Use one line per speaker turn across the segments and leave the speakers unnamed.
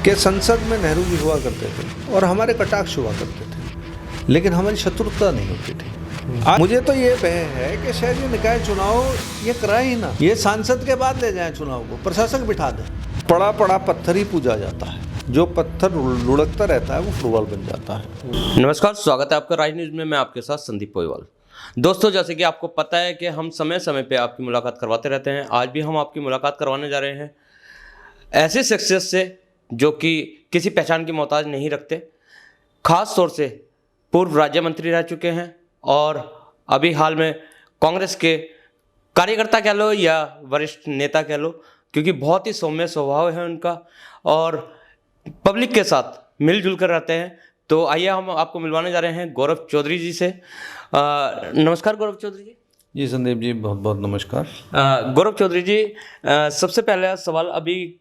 कि संसद में नेहरू जी हुआ करते थे और हमारे कटाक्ष हुआ करते थे, लेकिन हमारी शत्रुता नहीं होती थी। आज मुझे तो ये भय है कि शायद ये निकाय चुनाव ये कराए ही ना, ये सांसद के बाद ले जाएं चुनाव को, प्रशासक बिठा दें। पड़ा पड़ा पत्थर ही पूजा जाता है, जो पत्थर लुढ़कता रहता है वो फुटबॉल बन जाता है।
नमस्कार, स्वागत है आपका राज न्यूज़ में। मैं आपके साथ संदीप पोईवाल। दोस्तों, जैसे कि आपको पता है कि हम समय समय पे आपकी मुलाकात करवाते रहते हैं। आज भी हम आपकी मुलाकात करवाने जा रहे हैं ऐसे शख्सियत से जो कि किसी पहचान की मोहताज नहीं रखते। ख़ास तौर से पूर्व राज्य मंत्री रह चुके हैं और अभी हाल में कांग्रेस के कार्यकर्ता कह लो या वरिष्ठ नेता कह लो, क्योंकि बहुत ही सौम्य स्वभाव है उनका और पब्लिक के साथ मिलजुल कर रहते हैं। तो आइए हम आपको मिलवाने जा रहे हैं गौरव चौधरी जी से। नमस्कार गौरव चौधरी जी।
जी संदीप जी, बहुत बहुत नमस्कार।
गौरव चौधरी जी, सबसे पहला सवाल, अभी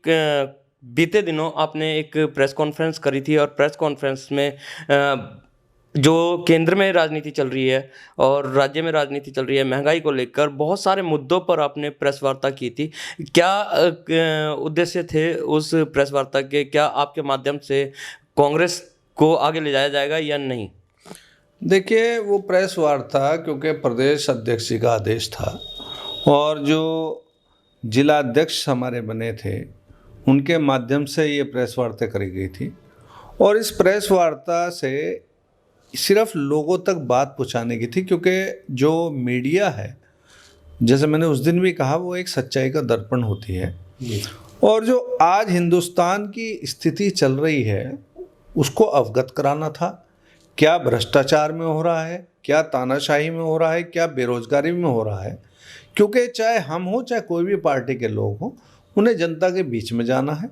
बीते दिनों आपने एक प्रेस कॉन्फ्रेंस करी थी और प्रेस कॉन्फ्रेंस में जो केंद्र में राजनीति चल रही है और राज्य में राजनीति चल रही है, महंगाई को लेकर बहुत सारे मुद्दों पर आपने प्रेस वार्ता की थी। क्या उद्देश्य थे उस प्रेस वार्ता के? क्या आपके माध्यम से कांग्रेस को आगे ले जाया जाएगा या नहीं?
देखिए, वो प्रेस वार्ता क्योंकि प्रदेश अध्यक्ष जी का आदेश था और जो जिला अध्यक्ष हमारे बने थे उनके माध्यम से ये प्रेस वार्ता करी गई थी और इस प्रेस वार्ता से सिर्फ लोगों तक बात पहुंचाने की थी, क्योंकि जो मीडिया है, जैसे मैंने उस दिन भी कहा, वो एक सच्चाई का दर्पण होती है और जो आज हिंदुस्तान की स्थिति चल रही है उसको अवगत कराना था। क्या भ्रष्टाचार में हो रहा है, क्या तानाशाही में हो रहा है, क्या बेरोजगारी में हो रहा है, क्योंकि चाहे हम हो चाहे कोई भी पार्टी के लोग हों, उन्हें जनता के बीच में जाना है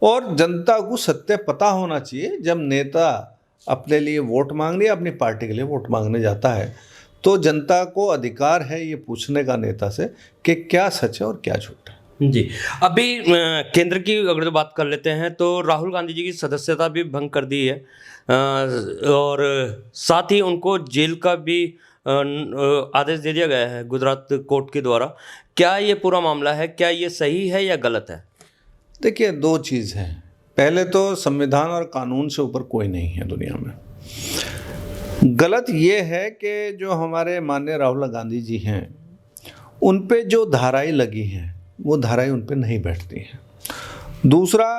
और जनता को सत्य पता होना चाहिए। जब नेता अपने लिए वोट मांगने या अपनी पार्टी के लिए वोट मांगने जाता है तो जनता को अधिकार है ये पूछने का नेता से कि क्या सच है और क्या झूठ है।
जी, अभी केंद्र की अगर बात कर लेते हैं तो राहुल गांधी जी की सदस्यता भी भंग कर दी है और साथ ही उनको जेल का भी आदेश दे दिया गया है गुजरात कोर्ट के द्वारा। क्या ये पूरा मामला है, क्या ये सही है या गलत है?
देखिए, दो चीज़ हैं। पहले तो संविधान और कानून से ऊपर कोई नहीं है दुनिया में। गलत ये है कि जो हमारे माननीय राहुल गांधी जी हैं उन पे जो धाराएं लगी हैं वो धाराएं उन पे नहीं बैठती हैं। दूसरा,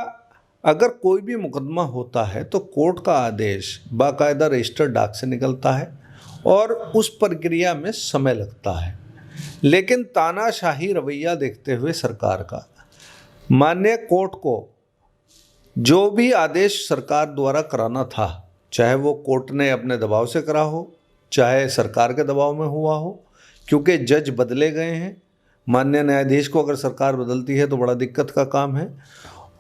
अगर कोई भी मुकदमा होता है तो कोर्ट का आदेश बाकायदा रजिस्टर्ड डाक से निकलता है और उस प्रक्रिया में समय लगता है। लेकिन तानाशाही रवैया देखते हुए सरकार का माननीय कोर्ट को जो भी आदेश सरकार द्वारा कराना था, चाहे वो कोर्ट ने अपने दबाव से करा हो चाहे सरकार के दबाव में हुआ हो, क्योंकि जज बदले गए हैं। माननीय न्यायाधीश को अगर सरकार बदलती है तो बड़ा दिक्कत का काम है।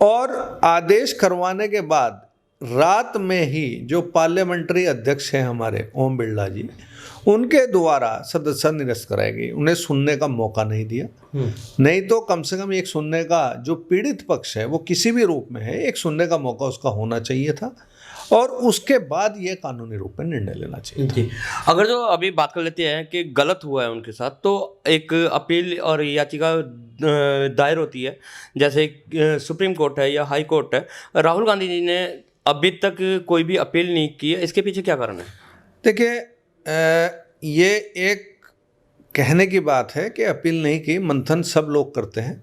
और आदेश करवाने के बाद रात में ही जो पार्लियामेंट्री अध्यक्ष हैं हमारे ओम बिरला जी, उनके द्वारा सदस्यता निरस्त कराई गई। उन्हें सुनने का मौका नहीं दिया। नहीं तो कम से कम एक सुनने का, जो पीड़ित पक्ष है वो किसी भी रूप में है, एक सुनने का मौका उसका होना चाहिए था और उसके बाद ये कानूनी रूप में निर्णय लेना चाहिए था।
अगर जो अभी बात कर लेते हैं कि गलत हुआ है उनके साथ, तो एक अपील और याचिका दायर होती है, जैसे सुप्रीम कोर्ट है या हाई कोर्ट है। राहुल गांधी जी ने अभी तक कोई भी अपील नहीं की है, इसके पीछे क्या कारण है?
देखिए, ये एक कहने की बात है कि अपील नहीं की, मंथन सब लोग करते हैं।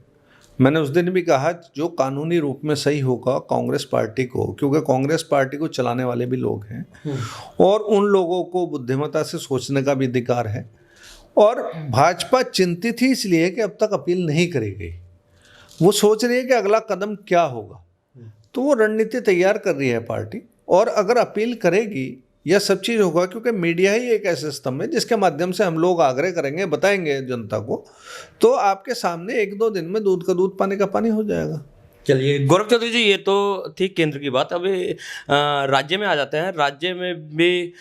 मैंने उस दिन भी कहा, जो कानूनी रूप में सही होगा कांग्रेस पार्टी को, क्योंकि कांग्रेस पार्टी को चलाने वाले भी लोग हैं और उन लोगों को बुद्धिमत्ता से सोचने का भी अधिकार है। और भाजपा चिंतित थी इसलिए कि अब तक अपील नहीं करी गई। वो सोच रही है कि अगला कदम क्या होगा, तो वो रणनीति तैयार कर रही है पार्टी। और अगर अपील करेगी यह सब चीज़ होगा, क्योंकि मीडिया ही एक ऐसे स्तंभ है जिसके माध्यम से हम लोग आग्रह करेंगे, बताएंगे जनता को, तो आपके सामने एक दो दिन में दूध का दूध पानी का पानी हो जाएगा।
चलिए गौरव चौधरी जी, ये तो थी केंद्र की बात। अभी राज्य में आ जाते हैं। राज्य में भी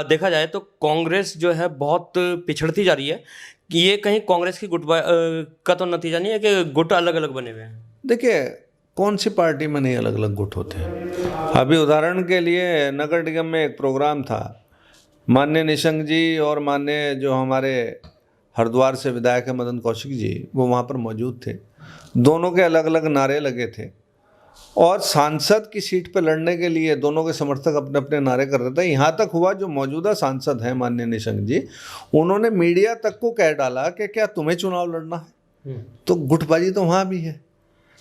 देखा जाए तो कांग्रेस जो है बहुत पिछड़ती जा रही है। कि ये कहीं कांग्रेस की गुट का तो नतीजा नहीं है कि गुट अलग अलग बने हुए हैं?
देखिए, कौन सी पार्टी में नहीं अलग अलग गुट होते हैं। अभी उदाहरण के लिए नगर निगम में एक प्रोग्राम था, माननीय निशंक जी और माननीय जो हमारे हरिद्वार से विधायक है मदन कौशिक जी, वो वहाँ पर मौजूद थे। दोनों के अलग अलग नारे लगे थे और सांसद की सीट पर लड़ने के लिए दोनों के समर्थक अपने अपने नारे कर रहे थे। यहाँ तक हुआ जो मौजूदा सांसद हैं माननीय निशंक जी, उन्होंने मीडिया तक को कह डाला कि क्या तुम्हें चुनाव लड़ना है। तो गुटबाजी तो वहाँ भी है,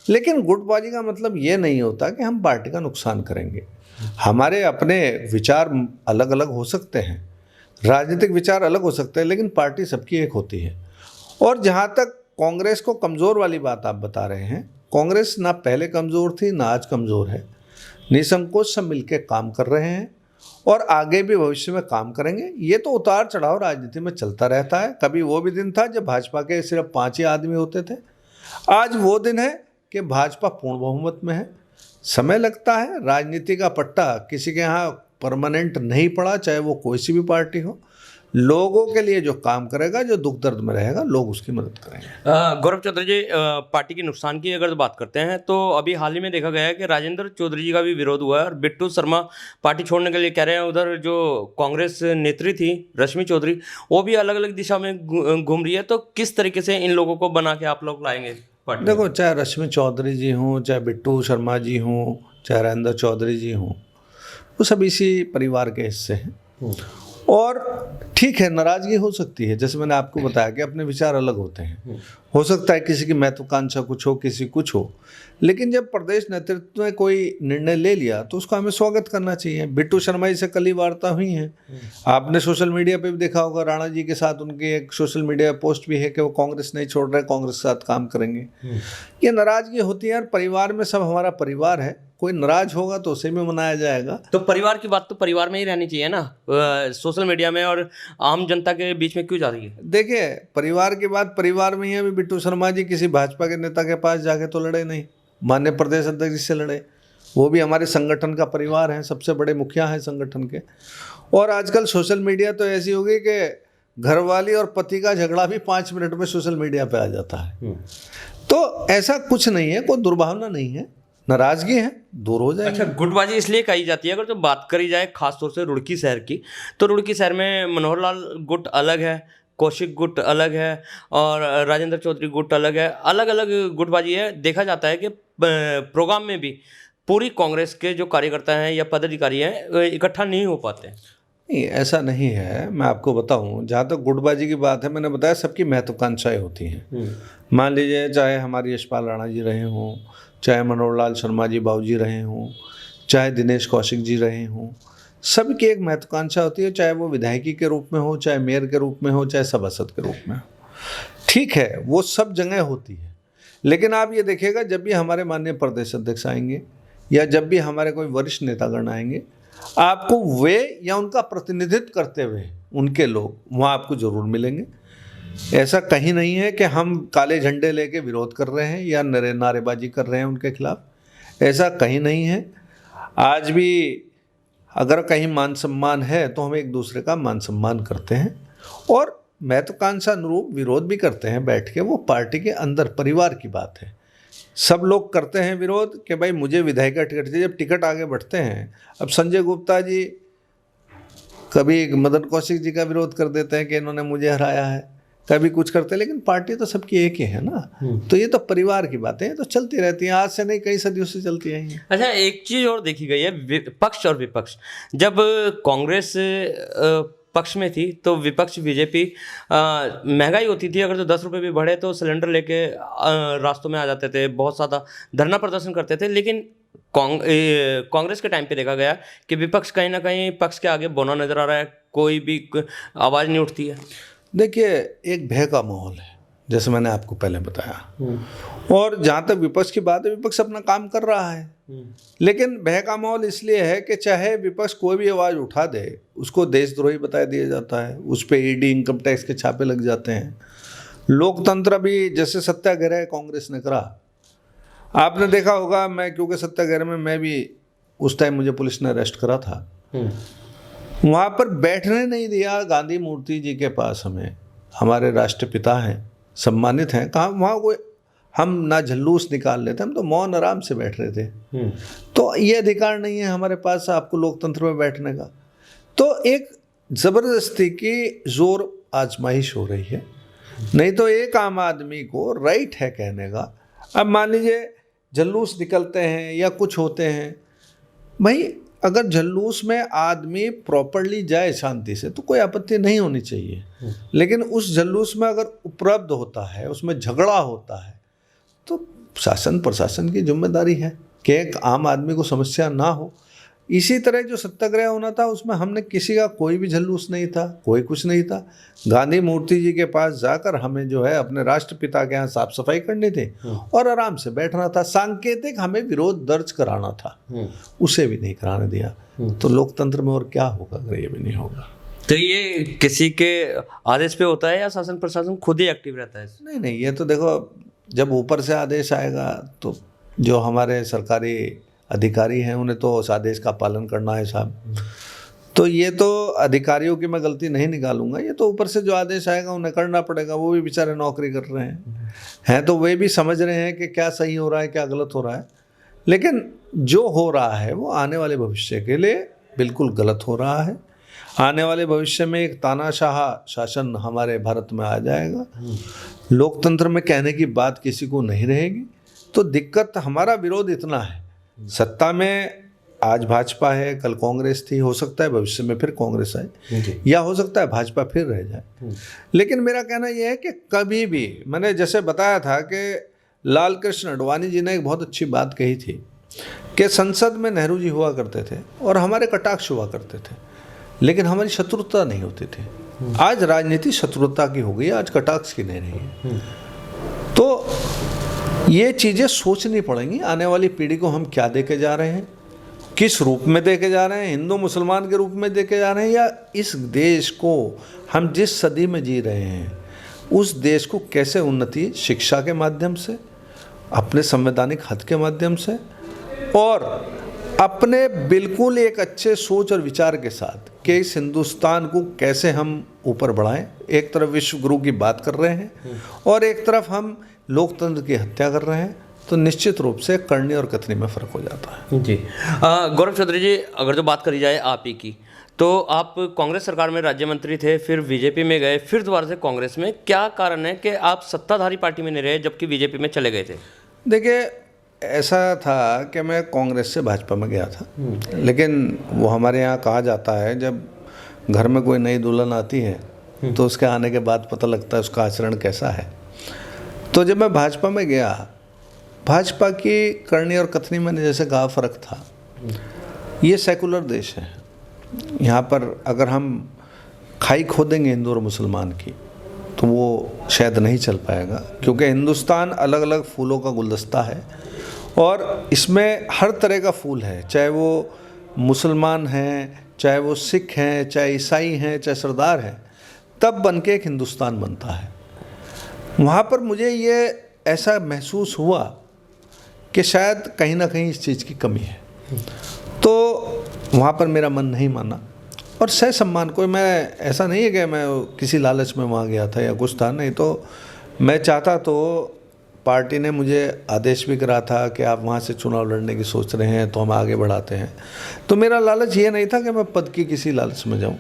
लेकिन गुटबाजी का मतलब ये नहीं होता कि हम पार्टी का नुकसान करेंगे। हमारे अपने विचार अलग अलग हो सकते हैं, राजनीतिक विचार अलग हो सकते हैं, लेकिन पार्टी सबकी एक होती है। और जहाँ तक कांग्रेस को कमज़ोर वाली बात आप बता रहे हैं, कांग्रेस ना पहले कमज़ोर थी ना आज कमज़ोर है। निसंकोच सब मिलकर काम कर रहे हैं और आगे भी भविष्य में काम करेंगे। ये तो उतार चढ़ाव राजनीति में चलता रहता है। कभी वो भी दिन था जब भाजपा के सिर्फ 5 ही आदमी होते थे, आज वो दिन है कि भाजपा पूर्ण बहुमत में है। समय लगता है, राजनीति का पट्टा किसी के यहाँ परमानेंट नहीं पड़ा, चाहे वो कोई सी भी पार्टी हो। लोगों के लिए जो काम करेगा, जो दुख दर्द में रहेगा, लोग उसकी मदद करेंगे।
गौरव चौधरी जी, पार्टी के नुकसान की अगर बात करते हैं तो अभी हाल ही में देखा गया है कि राजेंद्र चौधरी जी का भी विरोध हुआ है और बिट्टू शर्मा पार्टी छोड़ने के लिए कह रहे हैं। उधर जो कांग्रेस नेत्री थी रश्मि चौधरी, वो भी अलग अलग दिशा में घूम रही है। तो किस तरीके से इन लोगों को बना के आप लोग लाएंगे पार्टी?
देखो, चाहे रश्मि चौधरी जी हों, चाहे बिट्टू शर्मा जी हों, चाहे राजेंद्र चौधरी जी हों, वो सब इसी परिवार के हिस्से हैं। और ठीक है, नाराज़गी हो सकती है, जैसे मैंने आपको बताया कि अपने विचार अलग होते हैं। हो सकता है किसी की महत्वाकांक्षा कुछ हो, किसी कुछ हो, लेकिन जब प्रदेश नेतृत्व ने कोई निर्णय ले लिया तो उसका हमें स्वागत करना चाहिए। बिट्टू शर्मा जी से कल ही वार्ता हुई है, आपने सोशल मीडिया पे भी देखा होगा। राणा जी के साथ उनकी एक सोशल मीडिया पोस्ट भी है कि वो कांग्रेस नहीं छोड़ रहे, कांग्रेस के साथ काम करेंगे। ये नाराज़गी होती है यार, परिवार में सब हमारा परिवार है, कोई नाराज होगा तो उसे भी मनाया जाएगा।
तो परिवार की बात तो परिवार में ही रहनी चाहिए ना, सोशल मीडिया में और आम जनता के बीच में क्यों जा रही है?
देखिए, परिवार की बात परिवार में ही है। अभी बिट्टू शर्मा जी किसी भाजपा के नेता के पास जाके तो लड़े नहीं, माननीय प्रदेश अध्यक्ष जी से लड़े। वो भी हमारे संगठन का परिवार है, सबसे बड़े मुखिया हैं संगठन के। और आजकल सोशल मीडिया तो ऐसी हो गई कि घरवाली और पति का झगड़ा भी 5 मिनट में सोशल मीडिया पे आ जाता है। तो ऐसा कुछ नहीं है, कोई दुर्भावना नहीं है, नाराजगी है, दूर हो जाएगी।
अच्छा, गुटबाजी इसलिए कही जाती है, अगर जो बात करी जाए खासतौर से रुड़की शहर की, तो रुड़की शहर में मनोहर लाल गुट अलग है, कौशिक गुट अलग है और राजेंद्र चौधरी गुट अलग है। अलग अलग गुटबाजी है। देखा जाता है कि प्रोग्राम में भी पूरी कांग्रेस के जो कार्यकर्ता हैं या पदाधिकारी हैं इकट्ठा नहीं हो पाते।
नहीं, ऐसा नहीं है। मैं आपको बताऊं, जहाँ तक गुटबाजी की बात है, मैंने बताया सबकी महत्वाकांक्षाएं होती हैं। मान लीजिए, चाहे हमारी यशपाल राणा जी रहे हों, चाहे मनोहर लाल शर्मा जी बाबू जी रहे हों, चाहे दिनेश कौशिक जी रहे हों, सबकी एक महत्वाकांक्षा होती है, चाहे वो विधायकी के रूप में हो, चाहे मेयर के रूप में हो, चाहे सभासद के रूप में हो। ठीक है, वो सब जगह होती है। लेकिन आप ये देखिएगा, जब भी हमारे माननीय प्रदेश अध्यक्ष आएंगे या जब भी हमारे कोई वरिष्ठ नेतागण आएंगे, आपको वे या उनका प्रतिनिधित्व करते हुए उनके लोग वहाँ आपको ज़रूर मिलेंगे। ऐसा कहीं नहीं है कि हम काले झंडे लेके विरोध कर रहे हैं या नारेबाजी कर रहे हैं उनके खिलाफ, ऐसा कहीं नहीं है। आज भी अगर कहीं मान सम्मान है तो हम एक दूसरे का मान सम्मान करते हैं और महत्वाकांक्षा अनुरूप विरोध भी करते हैं बैठ के। वो पार्टी के अंदर परिवार की बात है। सब लोग करते हैं विरोध कि भाई मुझे विधायक का टिकट चाहिए। जब टिकट आगे बढ़ते हैं, अब संजय गुप्ता जी कभी मदन कौशिक जी का विरोध कर देते हैं कि इन्होंने मुझे हराया है, कभी कुछ करते हैं, लेकिन पार्टी तो सबकी एक ही है ना। तो ये तो परिवार की बातें तो चलती रहती हैं, आज से नहीं कई सदियों से चलती आई हैं।
अच्छा, एक चीज़ और देखी गई है, पक्ष और विपक्ष। जब कांग्रेस पक्ष में थी तो विपक्ष बीजेपी महंगाई होती थी, अगर तो 10 रुपये भी बढ़े तो सिलेंडर लेके रास्तों में आ जाते थे, बहुत ज़्यादा धरना प्रदर्शन करते थे। लेकिन कांग्रेस के टाइम पे देखा गया कि विपक्ष कहीं ना कहीं पक्ष के आगे बौना नजर आ रहा है, कोई भी आवाज़ नहीं उठती है।
देखिए, एक भय का माहौल है, जैसे मैंने आपको पहले बताया। और जहाँ तक विपक्ष की बात है, विपक्ष अपना काम कर रहा है, लेकिन भय का माहौल इसलिए है कि चाहे विपक्ष कोई भी आवाज़ उठा दे, उसको देशद्रोही बता दिया जाता है, उस पर ईडी इनकम टैक्स के छापे लग जाते हैं। लोकतंत्र भी, जैसे सत्याग्रह कांग्रेस ने करा, आपने देखा होगा। मैं क्योंकि सत्याग्रह में मैं भी उस टाइम मुझे पुलिस ने अरेस्ट करा था, वहाँ पर बैठने नहीं दिया गांधी मूर्ति जी के पास। हमें हमारे राष्ट्रपिता हैं, सम्मानित हैं, कहाँ वहाँ कोई हम ना झल्लूस निकाल लेते, हम तो मौन आराम से बैठ रहे थे। तो ये अधिकार नहीं है हमारे पास आपको लोकतंत्र में बैठने का। तो एक ज़बरदस्ती की जोर आजमाइश हो रही है, नहीं तो एक आम आदमी को राइट है कहने का। अब मान लीजिए, जुलूस निकलते हैं या कुछ होते हैं, भाई अगर जुलूस में आदमी प्रॉपरली जाए शांति से तो कोई आपत्ति नहीं होनी चाहिए, लेकिन उस जुलूस में अगर उपलब्ध होता है, उसमें झगड़ा होता है, तो शासन प्रशासन की जिम्मेदारी है कि एक आम आदमी को समस्या ना हो। इसी तरह जो सत्याग्रह होना था उसमें हमने किसी का कोई भी जुलूस नहीं था, कोई कुछ नहीं था। गांधी मूर्ति जी के पास जाकर हमें जो है अपने राष्ट्रपिता के यहाँ साफ सफाई करनी थी और आराम से बैठना था। सांकेतिक हमें विरोध दर्ज कराना था, उसे भी नहीं कराने दिया। तो लोकतंत्र में और क्या होगा अगर ये भी नहीं होगा।
तो ये किसी के आदेश पे होता है या शासन प्रशासन खुद ही एक्टिव रहता है?
नहीं नहीं, ये तो देखो जब ऊपर से आदेश आएगा तो जो हमारे सरकारी अधिकारी हैं उन्हें तो उस आदेश का पालन करना है साहब। तो ये तो अधिकारियों की मैं गलती नहीं निकालूंगा, ये तो ऊपर से जो आदेश आएगा उन्हें करना पड़ेगा। वो भी बेचारे नौकरी कर रहे हैं तो वे भी समझ रहे हैं कि क्या सही हो रहा है क्या गलत हो रहा है, लेकिन जो हो रहा है वो आने वाले भविष्य के लिए बिल्कुल गलत हो रहा है। आने वाले भविष्य में एक तानाशाह शासन हमारे भारत में आ जाएगा, लोकतंत्र में कहने की बात किसी को नहीं रहेगी। तो दिक्कत हमारा विरोध इतना है, सत्ता में आज भाजपा है, कल कांग्रेस थी, हो सकता है भविष्य में फिर कांग्रेस आए या हो सकता है भाजपा फिर रह जाए। लेकिन मेरा कहना यह है कि कभी भी, मैंने जैसे बताया था कि लाल कृष्ण आडवाणी जी ने एक बहुत अच्छी बात कही थी कि संसद में नेहरू जी हुआ करते थे और हमारे कटाक्ष हुआ करते थे, लेकिन हमारी शत्रुता नहीं होती थी। आज राजनीति शत्रुता की हो गई है, आज कटाक्ष की नहीं रही है। तो ये चीज़ें सोचनी पड़ेंगी, आने वाली पीढ़ी को हम क्या देके जा रहे हैं, किस रूप में देके जा रहे हैं, हिंदू मुसलमान के रूप में देके जा रहे हैं, या इस देश को हम जिस सदी में जी रहे हैं उस देश को कैसे उन्नति शिक्षा के माध्यम से, अपने संवैधानिक हक के माध्यम से और अपने बिल्कुल एक अच्छे सोच और विचार के साथ कि इस हिंदुस्तान को कैसे हम ऊपर बढ़ाएं। एक तरफ विश्व गुरु की बात कर रहे हैं और एक तरफ हम लोकतंत्र की हत्या कर रहे हैं, तो निश्चित रूप से करनी और कथनी में फ़र्क हो जाता है।
जी गौरव चौधरी जी, अगर जो बात करी जाए आप ही की, तो आप कांग्रेस सरकार में राज्य मंत्री थे, फिर बीजेपी में गए, फिर दोबारा से कांग्रेस में। क्या कारण है कि आप सत्ताधारी पार्टी में नहीं रहे जबकि बीजेपी में चले गए थे?
देखिए, ऐसा था कि मैं कांग्रेस से भाजपा में गया था, लेकिन वो हमारे यहाँ कहा जाता है जब घर में कोई नई दुल्हन आती है तो उसके आने के बाद पता लगता है उसका आचरण कैसा है। तो जब मैं भाजपा में गया, भाजपा की करनी और कथनी में जैसे कहा फ़र्क था। ये सेकुलर देश है, यहाँ पर अगर हम खाई खोदेंगे हिंदू और मुसलमान की तो वो शायद नहीं चल पाएगा, क्योंकि हिंदुस्तान अलग अलग फूलों का गुलदस्ता है और इसमें हर तरह का फूल है, चाहे वो मुसलमान हैं, चाहे वो सिख हैं, चाहे ईसाई हैं, चाहे सरदार हैं, तब बन के एक हिंदुस्तान बनता है। वहाँ पर मुझे ये ऐसा महसूस हुआ कि शायद कहीं ना कहीं इस चीज़ की कमी है, तो वहाँ पर मेरा मन नहीं माना। और सह सम्मान, कोई मैं ऐसा नहीं है कि मैं किसी लालच में वहाँ गया था या कुछ था, नहीं तो मैं चाहता तो पार्टी ने मुझे आदेश भी करा था कि आप वहाँ से चुनाव लड़ने की सोच रहे हैं तो हम आगे बढ़ाते हैं। तो मेरा लालच ये नहीं था कि मैं पद की किसी लालच में जाऊँ।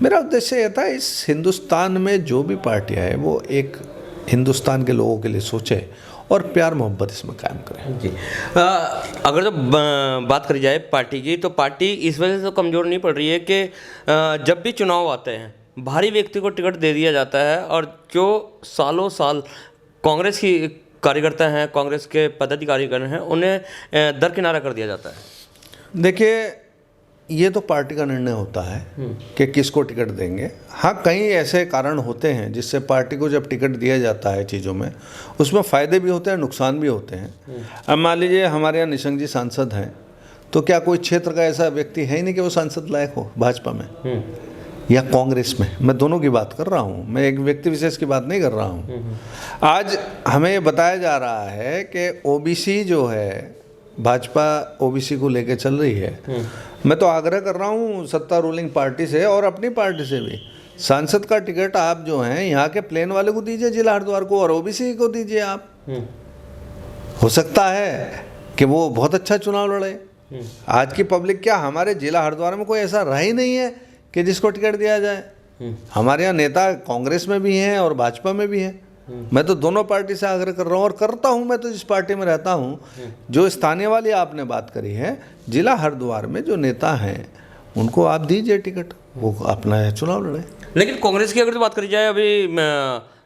मेरा उद्देश्य यह था इस हिंदुस्तान में जो भी पार्टियाँ हैं वो एक हिंदुस्तान के लोगों के लिए सोचे और प्यार मोहब्बत इसमें कायम करें।
जी अगर जो बात करी जाए पार्टी की, तो पार्टी इस वजह से तो कमज़ोर नहीं पड़ रही है कि जब भी चुनाव आते हैं भारी व्यक्ति को टिकट दे दिया जाता है और जो सालों साल कांग्रेस की कार्यकर्ता हैं, कांग्रेस के पदाधिकारी हैं, उन्हें दरकिनारा कर दिया जाता है।
देखिए, ये तो पार्टी का निर्णय होता है कि किसको टिकट देंगे। हाँ, कई ऐसे कारण होते हैं जिससे पार्टी को जब टिकट दिया जाता है चीज़ों में, उसमें फ़ायदे भी होते हैं, नुकसान भी होते हैं। अब मान लीजिए हमारे यहाँ निशंक जी सांसद हैं, तो क्या कोई क्षेत्र का ऐसा व्यक्ति है ही नहीं कि वो सांसद लायक हो भाजपा में या कांग्रेस में? मैं दोनों की बात कर रहा हूँ, मैं एक व्यक्ति विशेष की बात नहीं कर रहा हूँ। आज हमें ये बताया जा रहा है कि ओबीसी जो है, भाजपा ओबीसी को लेकर चल रही है। मैं तो आग्रह कर रहा हूँ सत्ता रूलिंग पार्टी से और अपनी पार्टी से भी, सांसद का टिकट आप जो हैं यहाँ के प्लेन वाले को दीजिए, जिला हरिद्वार को, और ओबीसी को दीजिए आप। हो सकता है कि वो बहुत अच्छा चुनाव लड़े। आज की पब्लिक, क्या हमारे जिला हरिद्वार में कोई ऐसा रहा ही नहीं है कि जिसको टिकट दिया जाए? हमारे यहाँ नेता कांग्रेस में भी हैं और भाजपा में भी हैं, मैं तो दोनों पार्टी से आग्रह कर रहा हूँ और करता हूँ। मैं तो जिस पार्टी में रहता हूँ, जो स्थानीय वाली आपने बात करी है, जिला हरिद्वार में जो नेता हैं उनको आप दीजिए टिकट, वो अपना चुनाव लड़े।
लेकिन कांग्रेस की अगर बात करी जाए, अभी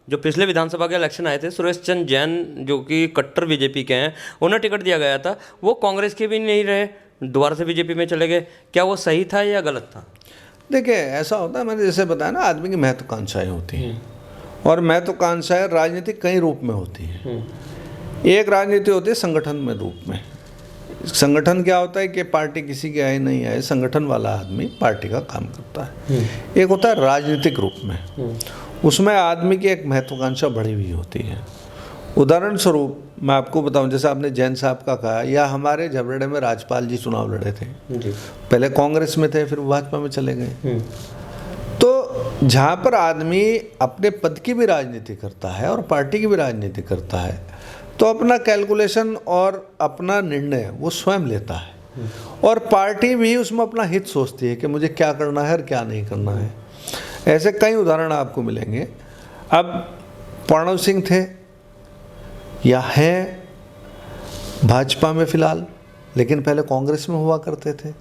जो पिछले विधानसभा के इलेक्शन आए थे, सुरेश चंद्र जैन जो कि कट्टर बीजेपी के हैं, उन्हें टिकट दिया गया था, वो कांग्रेस के भी नहीं रहे, दोबारा से बीजेपी में चले गए। क्या वो सही था या गलत था?
देखिए ऐसा होता है, मैंने जैसे बताया ना, आदमी की महत्वाकांक्षाएं होती हैं और महत्वाकांक्षाएं राजनीतिक कई रूप में होती हैं। एक राजनीति होती है संगठन में रूप में। संगठन क्या होता है कि पार्टी किसी की आए नहीं आए, संगठन वाला आदमी पार्टी का काम करता है। एक होता है राजनीतिक रूप में, उसमें आदमी की एक महत्वाकांक्षा बढ़ी हुई होती है। उदाहरण स्वरूप मैं आपको बताऊं, जैसे आपने जैन साहब का कहा, या हमारे झबरेड़े में राजपाल जी चुनाव लड़े थे जी। पहले कांग्रेस में थे, फिर भाजपा में चले गए। तो जहाँ पर आदमी अपने पद की भी राजनीति करता है और पार्टी की भी राजनीति करता है, तो अपना कैलकुलेशन और अपना निर्णय वो स्वयं लेता है और पार्टी भी उसमें अपना हित सोचती है कि मुझे क्या करना है और क्या नहीं करना है। ऐसे कई उदाहरण आपको मिलेंगे। अब प्रणव सिंह थे या हैं भाजपा में फिलहाल, लेकिन पहले कांग्रेस में हुआ करते थे,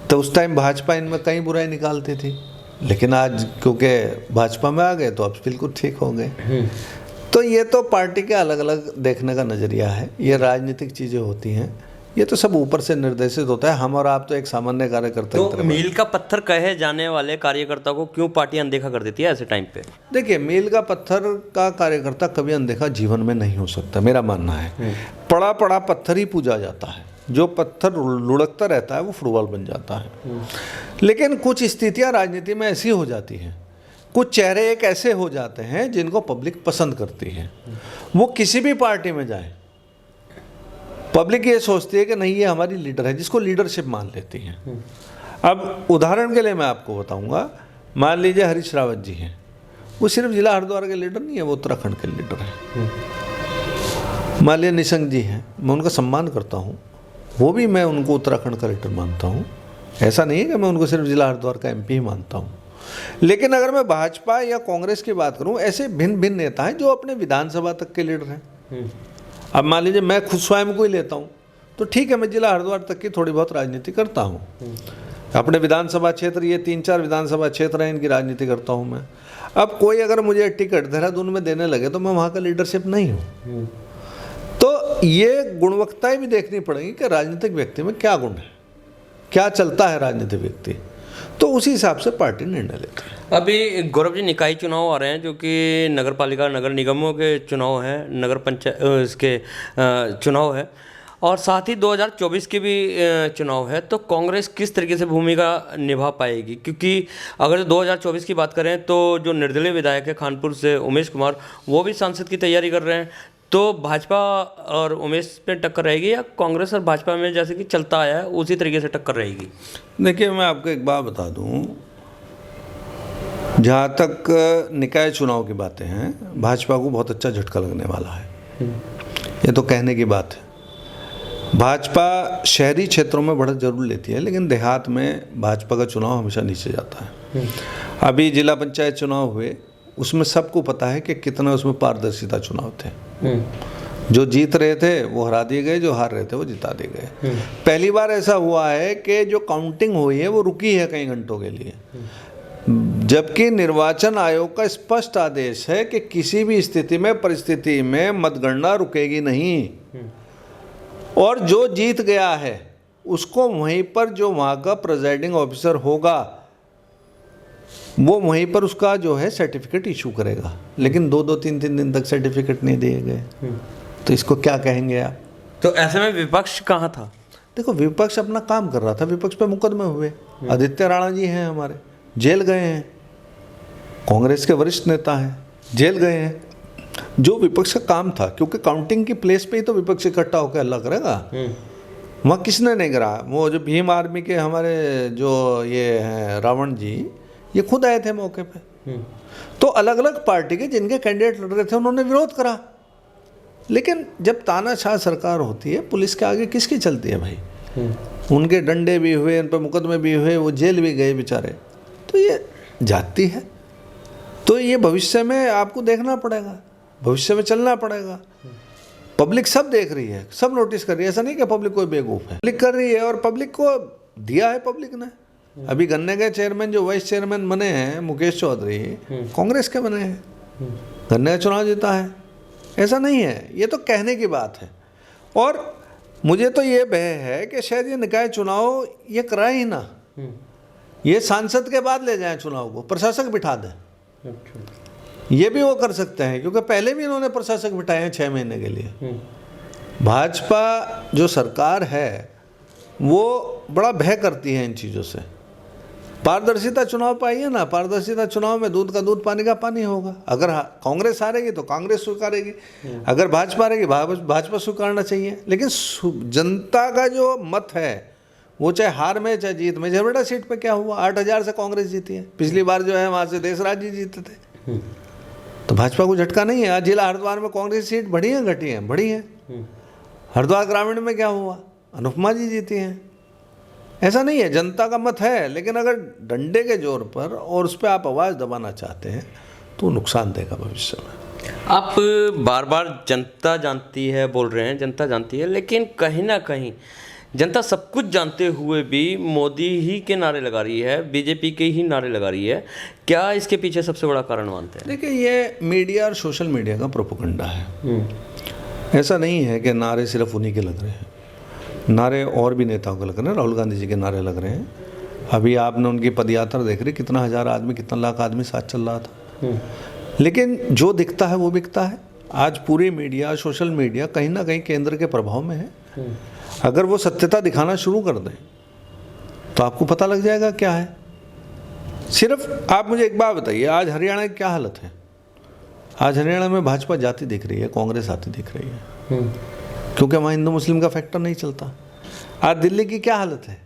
तो उस टाइम भाजपा इनमें कई बुराई निकालती थी, लेकिन आज क्योंकि भाजपा में आ गए तो अब बिल्कुल ठीक हो गए। तो ये तो पार्टी के अलग अलग देखने का नज़रिया है, ये राजनीतिक चीज़ें होती हैं, ये तो सब ऊपर से निर्देशित होता है। हम और आप तो एक सामान्य कार्यकर्ता।
तो मील का पत्थर कहे जाने वाले कार्यकर्ता को क्यों पार्टी अनदेखा कर देती है ऐसे टाइम पे?
देखिए, मील का पत्थर का कार्यकर्ता कभी अनदेखा जीवन में नहीं हो सकता, मेरा मानना है। पड़ा पड़ा पत्थर ही पूजा जाता है, जो पत्थर लुढ़कता रहता है वो फुटबॉल बन जाता है। लेकिन कुछ स्थितियाँ राजनीति में ऐसी हो जाती हैं, कुछ चेहरे एक ऐसे हो जाते हैं जिनको पब्लिक पसंद करती है। वो किसी भी पार्टी में जाए, पब्लिक ये सोचती है कि नहीं ये हमारी लीडर है, जिसको लीडरशिप मान लेती है। अब उदाहरण के लिए मैं आपको बताऊंगा, मान लीजिए हरीश रावत जी हैं, वो सिर्फ जिला हरिद्वार के लीडर नहीं है, वो उत्तराखंड के लीडर हैं। मान लीजिए निशंक जी हैं, मैं उनका सम्मान करता हूँ, वो भी मैं उनको उत्तराखंड का लीडर मानता हूँ। ऐसा नहीं है कि मैं उनको सिर्फ जिला हरिद्वार का MP ही मानता हूँ। लेकिन अगर मैं भाजपा या कांग्रेस की बात करूँ, ऐसे भिन्न भिन्न नेता हैं जो अपने विधानसभा तक के लीडर हैं। अब मान लीजिए मैं खुद स्वयं को ही लेता हूँ, तो ठीक है, मैं जिला हरिद्वार तक की थोड़ी बहुत राजनीति करता हूँ। अपने विधानसभा क्षेत्र, ये 3-4 विधानसभा क्षेत्र हैं, इनकी राजनीति करता हूँ मैं। अब कोई अगर मुझे टिकट देहरादून में देने लगे तो मैं वहाँ का लीडरशिप नहीं हूँ। तो ये गुणवत्ताएं भी देखनी पड़ेगी कि राजनीतिक व्यक्ति में क्या गुण है, क्या चलता है राजनीतिक व्यक्ति, तो उसी हिसाब से पार्टी निर्णय लेती है।
अभी गौरव जी, निकाय चुनाव आ रहे हैं, जो कि नगर पालिका नगर निगमों के चुनाव हैं, नगर पंचायत इसके चुनाव है, और साथ ही 2024 के भी चुनाव है। तो कांग्रेस किस तरीके से भूमिका निभा पाएगी? क्योंकि अगर 2024 की बात करें तो जो निर्दलीय विधायक है खानपुर से उमेश कुमार, वो भी सांसद की तैयारी कर रहे हैं। तो भाजपा और उमेश पे टक्कर रहेगी या कांग्रेस और भाजपा में जैसे कि चलता आया है उसी तरीके से टक्कर रहेगी?
देखिए, मैं आपको एक बात बता दूं, जहाँ तक निकाय चुनाव की बातें हैं, भाजपा को बहुत अच्छा झटका लगने वाला है। ये तो कहने की बात है। भाजपा शहरी क्षेत्रों में बढ़त जरूर लेती है, लेकिन देहात में भाजपा का चुनाव हमेशा नीचे जाता है। अभी जिला पंचायत चुनाव हुए, उसमें सबको पता है कि कितना उसमें पारदर्शिता चुनाव थे। जो जीत रहे थे वो हरा दिए गए, जो हार रहे थे वो जिता दिए गए। पहली बार ऐसा हुआ है कि जो काउंटिंग हुई है वो रुकी है कई घंटों के लिए, जबकि निर्वाचन आयोग का स्पष्ट आदेश है कि किसी भी स्थिति में परिस्थिति में मतगणना रुकेगी नहीं, और जो जीत गया है उसको वहीं पर जो वहाँ का प्रिजाइडिंग ऑफिसर होगा वो वहीं पर उसका जो है सर्टिफिकेट इशू करेगा। लेकिन 2-3 दिन तक सर्टिफिकेट नहीं दिए गए, तो इसको क्या कहेंगे आप?
तो ऐसे में विपक्ष कहाँ था?
देखो, विपक्ष अपना काम कर रहा था, विपक्ष पे मुकदमे हुए। आदित्य राणा जी हैं हमारे, जेल गए हैं, कांग्रेस के वरिष्ठ नेता हैं, जेल गए हैं। जो विपक्ष का काम था, क्योंकि काउंटिंग की प्लेस पे ही तो विपक्ष इकट्ठा होकर हल्ला करेगा। वहाँ किसने नहीं करा? वो जो भीम आर्मी के हमारे जो ये हैं रावण जी, ये खुद आए थे मौके पे। तो अलग अलग पार्टी के जिनके कैंडिडेट लड़ रहे थे उन्होंने विरोध करा। लेकिन जब तानाशाह सरकार होती है, पुलिस के आगे किसकी चलती है भाई? उनके डंडे भी हुए, उन पर मुकदमे भी हुए, वो जेल भी गए बेचारे। तो ये जाती है, तो ये भविष्य में आपको देखना पड़ेगा। भविष्य में चलना पड़ेगा। पब्लिक सब देख रही है, सब नोटिस कर रही है, ऐसा नहीं कि पब्लिक कोई बेवकूफ़ है, पब्लिक कर रही है और पब्लिक को दिया है पब्लिक ने। अभी गन्ने के चेयरमैन जो वाइस चेयरमैन बने हैं मुकेश चौधरी, कांग्रेस के बने हैं, गन्ने का चुनाव जीता है। ऐसा नहीं है, ये तो कहने की बात है। और मुझे तो ये भय है कि शायद ये निकाय चुनाव ये कराए ही ना, ये सांसद के बाद ले जाएं चुनाव को, प्रशासक बिठा दें। ये भी वो कर सकते हैं, क्योंकि पहले भी इन्होंने प्रशासक बिठाए हैं 6 महीने के लिए। भाजपा जो सरकार है वो बड़ा भय करती है इन चीज़ों से। पारदर्शिता चुनाव पाइए ना, पारदर्शिता चुनाव में दूध का दूध पानी का पानी होगा। अगर कांग्रेस हारेगी तो कांग्रेस स्वीकारेगी, अगर भाजपा हारेगी भाजपा स्वीकारना चाहिए। लेकिन जनता का जो मत है वो चाहे हार में चाहे जीत में, झरवेटा सीट पे क्या हुआ, 8,000 से कांग्रेस जीती है। पिछली बार जो है वहाँ से देशराज जी जीते थे, तो भाजपा को झटका नहीं है। आज जिला हरिद्वार में कांग्रेस सीट बढ़ी है घटी है, बढ़ी है। हरिद्वार ग्रामीण में क्या हुआ, अनुपमा जी जीती हैं। ऐसा नहीं है, जनता का मत है, लेकिन अगर डंडे के जोर पर और उस पर आप आवाज़ दबाना चाहते हैं तो नुकसान देगा भविष्य में।
आप बार बार जनता जानती है बोल रहे हैं, जनता जानती है, लेकिन कहीं ना कहीं जनता सब कुछ जानते हुए भी मोदी ही के नारे लगा रही है, बीजेपी के ही नारे लगा रही है। क्या इसके पीछे सबसे बड़ा कारण मानते हैं?
देखिए, ये मीडिया और सोशल मीडिया का प्रोपेगेंडा है। ऐसा नहीं है कि नारे सिर्फ उन्हीं के लग रहे हैं, नारे और भी नेताओं के लग रहे हैं। राहुल गांधी जी के नारे लग रहे हैं। अभी आपने उनकी पदयात्रा देख रही, कितना हज़ार आदमी, कितना लाख आदमी साथ चल रहा था। लेकिन जो दिखता है वो बिकता है। आज पूरी मीडिया, सोशल मीडिया कहीं ना कहीं केंद्र के प्रभाव में है। अगर वो सत्यता दिखाना शुरू कर दें तो आपको पता लग जाएगा क्या है। सिर्फ आप मुझे एक बात बताइए, आज हरियाणा की क्या हालत है? आज हरियाणा में भाजपा जाती दिख रही है, कांग्रेस आती दिख रही है, क्योंकि वहाँ हिंदू मुस्लिम का फैक्टर नहीं चलता। आज दिल्ली की क्या हालत है?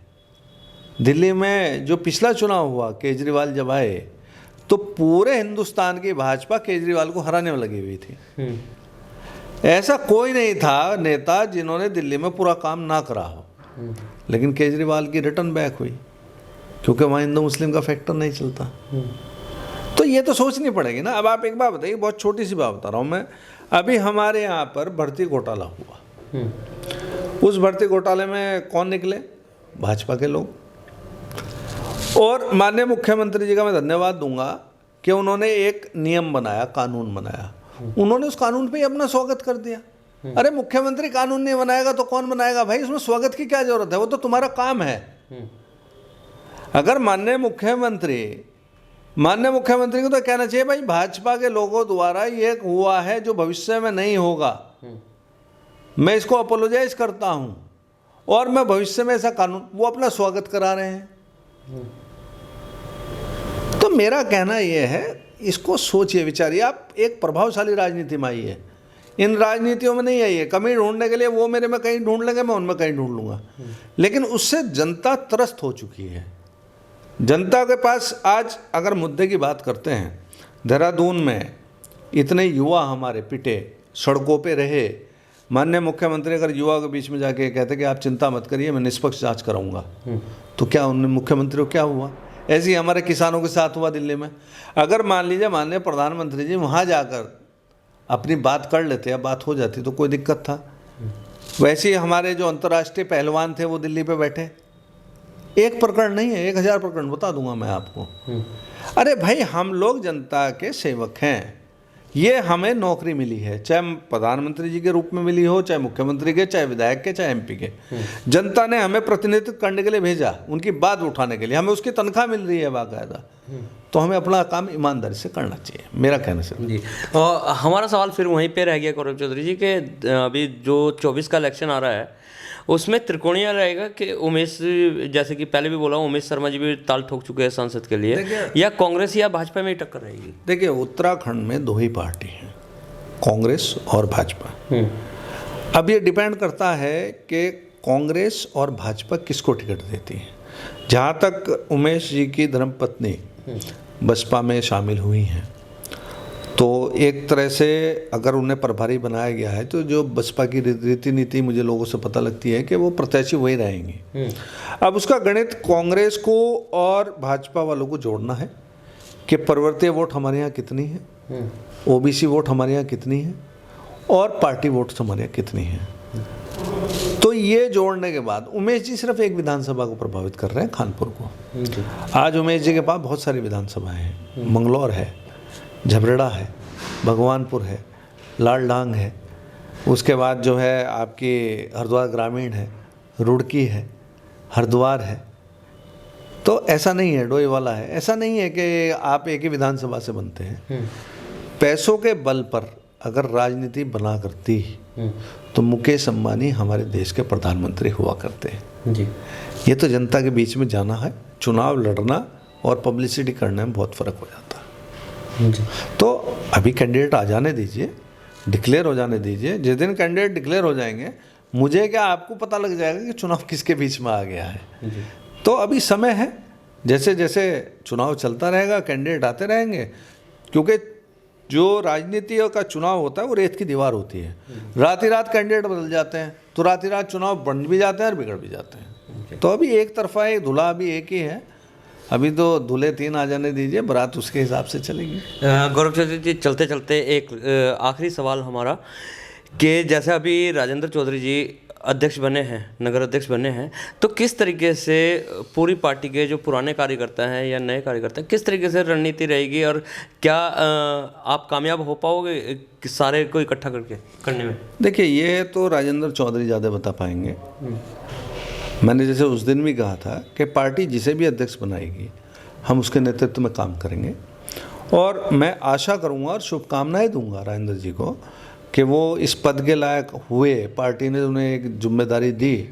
दिल्ली में जो पिछला चुनाव हुआ, केजरीवाल जब आए तो पूरे हिंदुस्तान की भाजपा केजरीवाल को हराने में लगी हुई थी। ऐसा कोई नहीं था नेता जिन्होंने दिल्ली में पूरा काम ना करा हो, लेकिन केजरीवाल की रिटर्न बैक हुई, क्योंकि वहाँ हिंदू मुस्लिम का फैक्टर नहीं चलता। तो ये तो सोचनी पड़ेगी ना। अब आप एक बात बताइए, बहुत छोटी सी बात बता रहा हूँ मैं। अभी हमारे यहाँ पर भर्ती घोटाला हुआ, उस भर्ती घोटाले में कौन निकले? भाजपा के लोग। और माननीय मुख्यमंत्री जी का मैं धन्यवाद दूंगा कि उन्होंने एक नियम बनाया, कानून बनाया। उन्होंने उस कानून पे ही अपना स्वागत कर दिया। अरे मुख्यमंत्री कानून नहीं बनाएगा तो कौन बनाएगा भाई? उसमें स्वागत की क्या जरूरत है? वो तो तुम्हारा काम है। अगर माननीय मुख्यमंत्री को तो कहना चाहिए, भाई भाजपा के लोगों द्वारा ये हुआ है जो भविष्य में नहीं होगा, मैं इसको अपोलोजाइज करता हूं और मैं भविष्य में ऐसा कानून, वो अपना स्वागत करा रहे हैं। तो मेरा कहना यह है, इसको सोचिए, विचारिए। आप एक प्रभावशाली राजनीति में आइए, इन राजनीतियों में नहीं आइए कमी ढूंढने के लिए। वो मेरे में कहीं ढूंढ लेंगे, मैं उनमें कहीं ढूंढ लूंगा, लेकिन उससे जनता त्रस्त हो चुकी है। जनता के पास आज अगर मुद्दे की बात करते हैं, देहरादून में इतने युवा हमारे पिटे, सड़कों पे रहे। माननीय मुख्यमंत्री अगर युवा के बीच में जाके कहते कि आप चिंता मत करिए, मैं निष्पक्ष जांच कराऊंगा, तो क्या उन्हें मुख्यमंत्री को क्या हुआ? ऐसे ही हमारे किसानों के साथ हुआ दिल्ली में। अगर मान लीजिए माननीय प्रधानमंत्री जी वहाँ जाकर अपनी बात कर लेते या बात हो जाती तो कोई दिक्कत था? वैसे ही हमारे जो अंतर्राष्ट्रीय पहलवान थे वो दिल्ली पे बैठे। एक प्रकरण नहीं है, 1000 प्रकरण बता दूंगा मैं आपको। अरे भाई, हम लोग जनता के सेवक हैं, ये हमें नौकरी मिली है, चाहे प्रधानमंत्री जी के रूप में मिली हो, चाहे मुख्यमंत्री के, चाहे विधायक के, चाहे एमपी के। जनता ने हमें प्रतिनिधित्व करने के लिए भेजा, उनकी बात उठाने के लिए। हमें उसकी तनख्वाह मिल रही है बाकायदा, तो हमें अपना काम ईमानदारी से करना चाहिए, मेरा कहना से
जी। और हमारा सवाल फिर वहीं पे रह गया गौरव चौधरी जी के, अभी जो 24 का इलेक्शन आ रहा है उसमें त्रिकोणीय रहेगा कि उमेश, जैसे कि पहले भी बोला, उमेश शर्मा जी भी ताल ठोक चुके हैं सांसद के लिए, या कांग्रेस या भाजपा में ही टक्कर रहेगी?
देखिए, उत्तराखंड में 2 ही पार्टी हैं, कांग्रेस और भाजपा। अब ये डिपेंड करता है कि कांग्रेस और भाजपा किसको टिकट देती है। जहाँ तक उमेश जी की धर्मपत्नी बसपा में शामिल हुई हैं, तो एक तरह से अगर उन्हें प्रभारी बनाया गया है तो जो बसपा की रीति नीति मुझे लोगों से पता लगती है कि वो प्रत्याशी वही रहेंगे। अब उसका गणित कांग्रेस को और भाजपा वालों को जोड़ना है कि परिवर्तनीय वोट हमारे यहाँ कितनी है, ओबीसी वोट हमारे यहाँ कितनी है और पार्टी वोट्स हमारे यहाँ कितनी है। तो ये जोड़ने के बाद उमेश जी सिर्फ एक विधानसभा को प्रभावित कर रहे हैं, कानपुर को। आज उमेश जी के पास बहुत सारी विधानसभाएं हैं, मंगलौर है, झबरेड़ा है, भगवानपुर है, लालडांग है, उसके बाद जो है आपकी हरिद्वार ग्रामीण है, रुड़की है, हरिद्वार है। तो ऐसा नहीं है, डोईवाला है, ऐसा नहीं है कि आप एक ही विधानसभा से बनते हैं। पैसों के बल पर अगर राजनीति बना करती तो मुकेश अंबानी हमारे देश के प्रधानमंत्री हुआ करते हैं जी। ये तो जनता के बीच में जाना है, चुनाव लड़ना और पब्लिसिटी करने में बहुत फ़र्क हो जाता है जी। तो अभी कैंडिडेट आ जाने दीजिए, डिक्लेयर हो जाने दीजिए। जिस दिन कैंडिडेट डिक्लेयर हो जाएंगे, मुझे क्या आपको पता लग जाएगा कि चुनाव किसके बीच में आ गया है जी। तो अभी समय है, जैसे जैसे चुनाव चलता रहेगा कैंडिडेट आते रहेंगे, क्योंकि जो राजनीति का चुनाव होता है वो रेत की दीवार होती है। रात ही रात कैंडिडेट बदल जाते हैं तो रात ही रात चुनाव बन भी जाते हैं और बिगड़ भी जाते हैं। तो अभी एक तरफा है, दूल्हा अभी एक ही है, अभी तो दूल्हे 3 आ जाने दीजिए, बारात उसके हिसाब से चलेगी।
गौरव चौधरी जी, चलते चलते एक आखिरी सवाल हमारा कि जैसे अभी राजेंद्र चौधरी जी अध्यक्ष बने हैं, नगर अध्यक्ष बने हैं, तो किस तरीके से पूरी पार्टी के जो पुराने कार्यकर्ता हैं या नए कार्यकर्ता हैं, किस तरीके से रणनीति रहेगी और क्या आप कामयाब हो पाओगे कि सारे को इकट्ठा करके करने में?
देखिए, ये तो राजेंद्र चौधरी ज़्यादा बता पाएंगे। मैंने जैसे उस दिन भी कहा था कि पार्टी जिसे भी अध्यक्ष बनाएगी हम उसके नेतृत्व में काम करेंगे, और मैं आशा करूँगा और शुभकामनाएँ दूँगा राजेंद्र जी को कि वो इस पद के लायक हुए, पार्टी ने उन्हें एक जिम्मेदारी दी,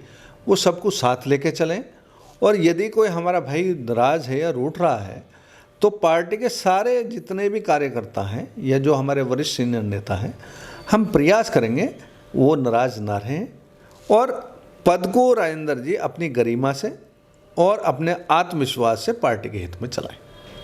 वो सब कुछ साथ लेके चलें। और यदि कोई हमारा भाई नाराज है या रूठ रहा है तो पार्टी के सारे जितने भी कार्यकर्ता हैं या जो हमारे वरिष्ठ सीनियर नेता हैं, हम प्रयास करेंगे वो नाराज ना रहें और पद को राजेंद्र जी अपनी गरिमा से और अपने आत्मविश्वास से पार्टी के हित में चलाएं।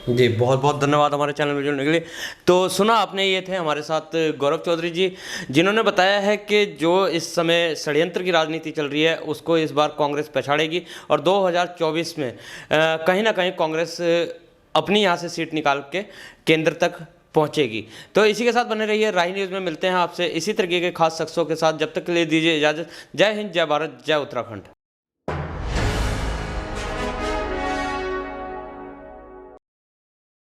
जी, बहुत बहुत धन्यवाद हमारे चैनल में जुड़ने के लिए। तो सुना आपने, ये थे हमारे साथ गौरव चौधरी जी, जिन्होंने बताया है कि जो इस समय षड्यंत्र की राजनीति चल रही है उसको इस बार कांग्रेस पछाड़ेगी और 2024 में कहीं ना कहीं कांग्रेस अपनी यहाँ से सीट निकाल के केंद्र तक पहुँचेगी। तो इसी के साथ बने रहिए, राही न्यूज़ में मिलते हैं आपसे इसी तरीके के खास शख्सों के साथ। जब तक के लिए दीजिए इजाज़त। जय हिंद, जय भारत, जय उत्तराखंड।